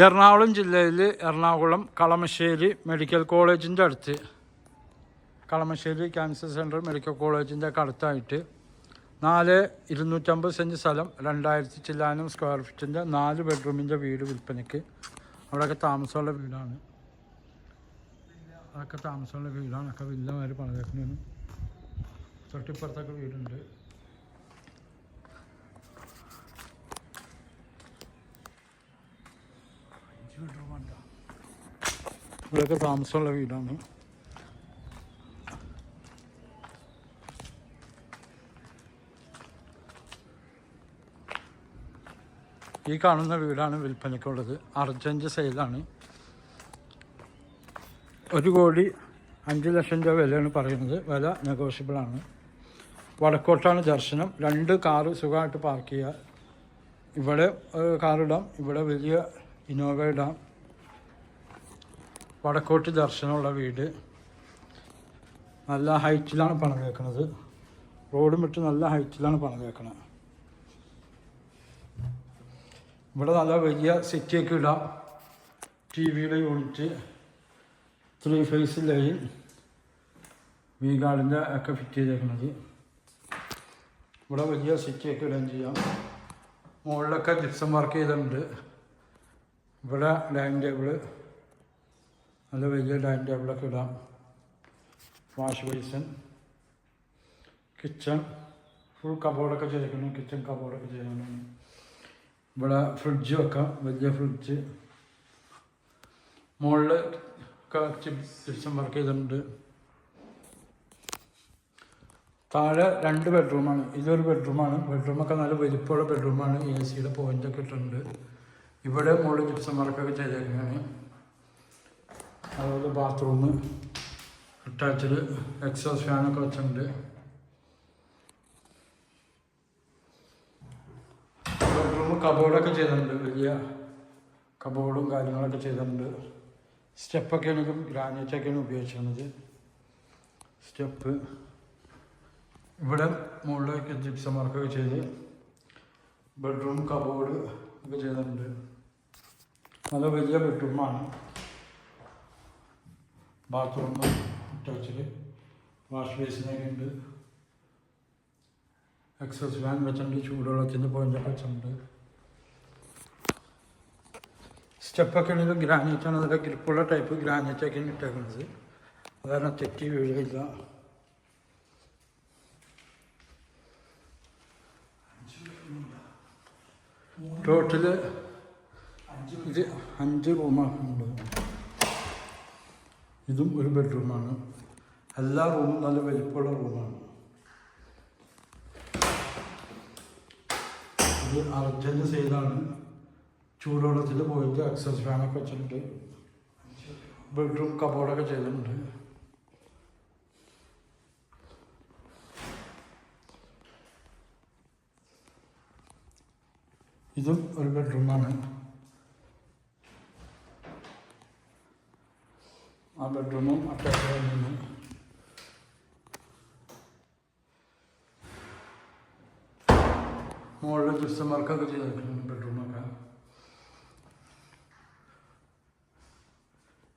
എറണാകുളം ജില്ലയിൽ എറണാകുളം കളമശ്ശേരി മെഡിക്കൽ കോളേജിൻ്റെ അടുത്ത്, കളമശ്ശേരി ക്യാൻസർ സെൻറ്റർ മെഡിക്കൽ കോളേജിൻ്റെ ഒക്കെ അടുത്തായിട്ട് 250 സെൻറ്റ് സ്ഥലം 2000 ചില്ലാനം സ്ക്വയർ ഫീറ്റിൻ്റെ 4 ബെഡ്റൂമിൻ്റെ വീട് വിൽപ്പനയ്ക്ക്. അവിടെയൊക്കെ താമസമുള്ള വീടാണ്, അതൊക്കെ താമസമുള്ള വീടാണ്. ഒക്കെ വില്ലമാര് പണിതേക്കുന്നതാണ്. തൊട്ടിപ്പുറത്തൊക്കെ വീടുണ്ട്. ഇവിടെയൊക്കെ താമസമുള്ള വീടാണ്. ഈ കാണുന്ന വീടാണ് വിൽപ്പനയ്ക്കുള്ളത്. അർജൻറ്റ് സെയിലാണ്. 1,05,00,000 രൂപ വിലയാണ് പറയുന്നത്. വില നെഗോഷ്യബിളാണ്. വടക്കോട്ടാണ് ദർശനം. 2 കാറ് സുഖമായിട്ട് പാർക്ക് ചെയ്യുക. ഇവിടെ കാറിടാം, ഇവിടെ വലിയ ഇന്നോവ ഇടാം. വടക്കോട്ട് ദർശനമുള്ള വീട്. നല്ല ഹൈറ്റിലാണ് പണിത് വെക്കുന്നത്. റോഡും വിട്ട് നല്ല ഹൈറ്റിലാണ് പണിത് വെക്കുന്നത്. ഇവിടെ നല്ല വലിയ സെറ്റിയൊക്കെ ഇടാം. TV-യുടെ യൂണിറ്റ്, 3 ഫേസ് ലൈൻ, വി ഗാർഡിൻ്റെ ഒക്കെ ഫിറ്റ് ചെയ്തേക്കുന്നത്. ഇവിടെ വലിയ സെറ്റിയൊക്കെ ഇടാൻ ചെയ്യാം. മുകളിലൊക്കെ ജിപ്സം വർക്ക് ചെയ്തിട്ടുണ്ട്. ഇവിടെ ഡൈനിങ് ടേബിള്, നല്ല വലിയ ഡൈനിങ് ടേബിളൊക്കെ ഇടാം. വാഷ് ബേസിൻ, കിച്ചൺ, ഫുൾ കബോർഡൊക്കെ ചെയ്തിരിക്കുന്നു. കിച്ചൺ കബോർഡൊക്കെ ചെയ്തിരിക്കുന്നു. ഇവിടെ ഫ്രിഡ്ജ് വെക്കാം, വലിയ ഫ്രിഡ്ജ്. മുകളിൽ ജിപ്സം വർക്ക് ചെയ്തിട്ടുണ്ട്. താഴെ 2 ബെഡ്റൂമാണ്. ഇതൊരു ബെഡ്റൂമാണ്. ബെഡ്റൂമൊക്കെ നല്ല വലിപ്പമുള്ള ബെഡ്റൂമാണ്. AC-യുടെ പോയിൻ്റൊക്കെ ഇട്ടിട്ടുണ്ട്. ഇവിടെ മുകളിൽ ജിപ്സം വർക്കൊക്കെ ചെയ്തേക്കുന്നതാണ്. അതുപോലെ ബാത്റൂം അറ്റാച്ച്ഡ്, എക്സോസ്റ്റ് ഫാനൊക്കെ വെച്ചിട്ടുണ്ട്. ബെഡ്റൂം കബോർഡൊക്കെ ചെയ്തിട്ടുണ്ട്. വലിയ കബോർഡും കാര്യങ്ങളൊക്കെ ചെയ്തിട്ടുണ്ട്. സ്റ്റെപ്പൊക്കെയാണ്, ഗ്രാനൈറ്റൊക്കെയാണ് ഉപയോഗിച്ചിരുന്നത്. സ്റ്റെപ്പ് ഇവിടെ മുകളിലേക്ക് ജിപ്സം വർക്കൊക്കെ ചെയ്ത് ബെഡ്റൂം കബോർഡ് ഒക്കെ ചെയ്തിട്ടുണ്ട്. നല്ല വലിയ ബെഡ്റൂമാണ്. ബാത്റൂം അറ്റാച്ച്ഡ്, വാഷ് ബേസിനൊക്കെ ഉണ്ട്. എക്സോസ്റ്റ് ഫാൻ വെച്ചിട്ടുണ്ട്. ചൂടുവെള്ളത്തിൻ്റെ പോയിൻ്റൊക്കെ വെച്ചിട്ടുണ്ട്. സ്റ്റെപ്പൊക്കെ ആണെങ്കിലും ഗ്രാനൈറ്റാണ്. നല്ല ഗ്രിപ്പുള്ള ടൈപ്പ് ഗ്രാനൈറ്റൊക്കെയാണ് ഇട്ടേക്കുന്നത്. അതാണ് തെറ്റി വീഴില്ല. ടോട്ടല് ഇത് 5 റൂമാക്കുന്നുണ്ട്. ഇതും ഒരു ബെഡ്റൂമാണ്. എല്ലാ റൂമും നല്ല വലിപ്പമുള്ള റൂമാണ്. ഇത് അർജൻറ്റ് സെയിലാണ്. ചൂടുവെള്ളത്തിൽ പോയിട്ട് എക്സോസ്റ്റ് ഫാനൊക്കെ വെച്ചിട്ടുണ്ട്. ബെഡ്റൂം കബോർഡൊക്കെ ചെയ്തിട്ടുണ്ട്. ഇതും ഒരു ബെഡ്റൂമാണ്. ആ ബെഡ്റൂമും അറ്റാച്ച്ഡ് ആയിരുന്നു. മുകളിൽ ജിപ്സം വർക്കൊക്കെ ചെയ്തിട്ടുണ്ട്. ബെഡ്റൂമൊക്കെ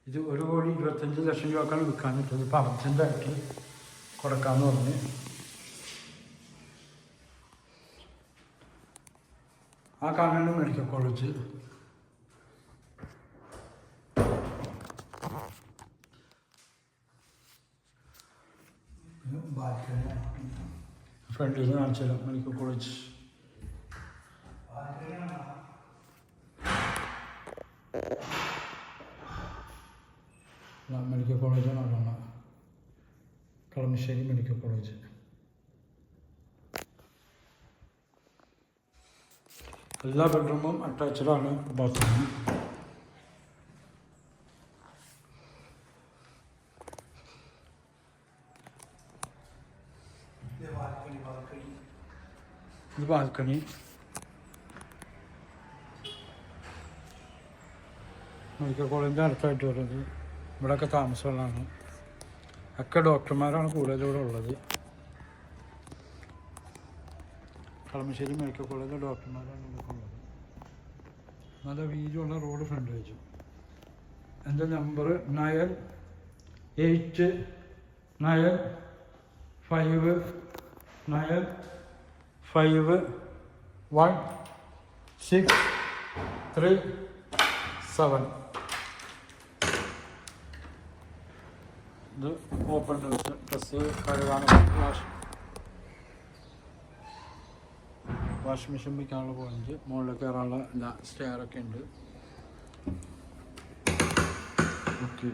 ഇത് 1,25,00,000 രൂപക്കാണ് വിൽക്കാൻ പറ്റുന്നത്. ഇപ്പോൾ അർജൻറ്റായിട്ട് കൊടുക്കാമെന്ന് പറഞ്ഞ്. ആ കാണുന്ന മെഡിക്കൽ കോളേജ്. ഫ്രണ്ടിൽ നിന്ന് കാണിച്ചാലോ മെഡിക്കൽ കോളേജ്. മെഡിക്കൽ കോളേജാണ് അവിടെ, കളമശ്ശേരി മെഡിക്കൽ കോളേജ്. എല്ലാ ബെഡ്റൂമും അറ്റാച്ച്ഡാണ്. ബാത്റൂം ഇത് ബാൽക്കണി. മെഡിക്കൽ കോളേജിൻ്റെ അടുത്തായിട്ട് വരുന്നത്. ഇവിടെയൊക്കെ താമസമുള്ളതാണ്. ഒക്കെ ഡോക്ടർമാരാണ് കൂടുതലിവിടെ ഉള്ളത്. കളമശ്ശേരി മെഡിക്കൽ കോളേജിലെ ഡോക്ടർമാരാണ് ഇവിടെ ഉള്ളത്. നല്ല വീതിയുള്ള റോഡ് ഫ്രണ്ട് വെച്ചു. എൻ്റെ നമ്പർ 9895951637. ഇത് ഓപ്പൺ ഡ്രസ് ഡ്രസ്സ് കഴുകാനും വാഷിംഗ് മെഷീൻ വയ്ക്കാനുള്ള പോയിന്റ്, മുകളിൽ കയറാനുള്ള സ്റ്റെയറൊക്കെ ഉണ്ട്. ഓക്കെ.